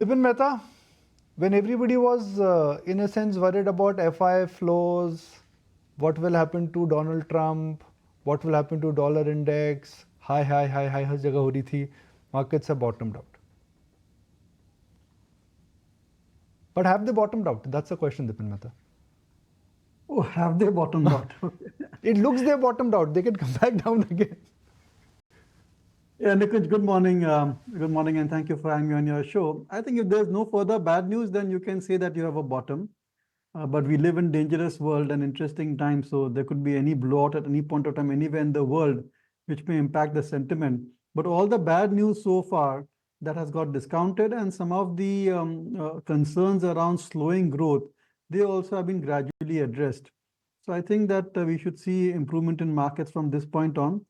Dipan Mehta, when everybody was in a sense worried about FI flows, what will happen to Donald Trump, what will happen to dollar index, high हर जगह हो रही थी, markets have bottomed out. But have they bottomed out? That's the question, Dipan Mehta. Oh, have they bottomed out? It looks they bottomed out. They can come back down again. Yeah, Nikunj, good morning. Good morning, and thank you for having me on your show. I think if there's no further bad news, then you can say that you have a bottom. But we live in dangerous world and interesting times, so there could be any blowout at any point of time anywhere in the world, which may impact the sentiment. But all the bad news so far that has got discounted, and some of the concerns around slowing growth, they also have been gradually addressed. So I think that we should see improvement in markets from this point on.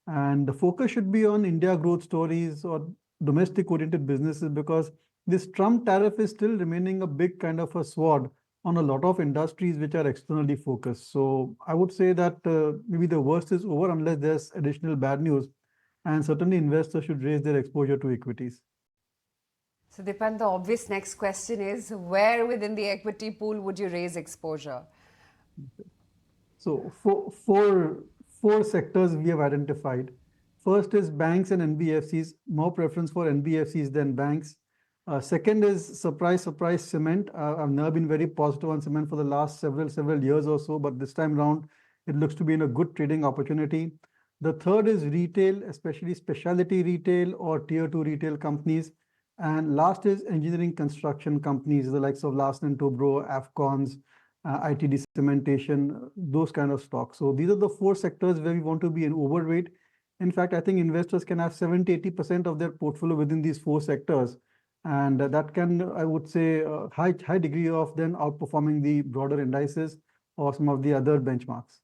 And the focus should be on India growth stories or domestic oriented businesses, because this Trump tariff is still remaining a big kind of a sword on a lot of industries which are externally focused. So I would say that maybe the worst is over unless there's additional bad news. And certainly investors should raise their exposure to equities. So Dipan, the obvious next question is, where within the equity pool would you raise exposure? So four sectors we have identified. First is banks and NBFCs, more preference for NBFCs than banks. Second is surprise cement. I've never been very positive on cement for the last several years or so, but this time around, it looks to be in a good trading opportunity. The third is retail, especially specialty retail or tier 2 retail companies. And last is engineering construction companies, the likes of Larsen & Toubro, Afcons, ITD cementation, those kind of stocks. So these are the four sectors where we want to be an overweight. In fact, I think investors can have 70-80% of their portfolio within these four sectors. And that can, I would say, high degree of then outperforming the broader indices or some of the other benchmarks.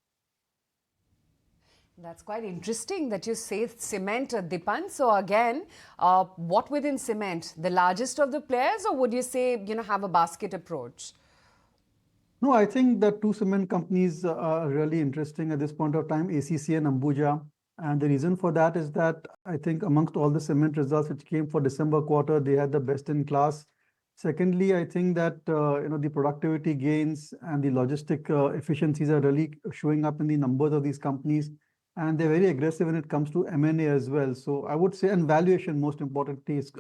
That's quite interesting that you say cement, Dipan. So again, what within cement? The largest of the players, or would you say, have a basket approach? No, I think the two cement companies are really interesting at this point of time, ACC and Ambuja. And the reason for that is that I think amongst all the cement results which came for December quarter, they had the best in class. Secondly, I think that the productivity gains and the logistic efficiencies are really showing up in the numbers of these companies. And they're very aggressive when it comes to M&A as well. So I would say, and valuation, most importantly, is,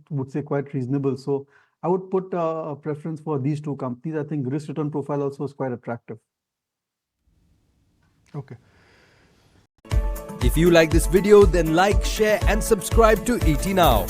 would say quite reasonable. So I would put a preference for these two companies. I think risk return profile also is quite attractive. Okay. If you like this video, then like, share and subscribe to ET Now.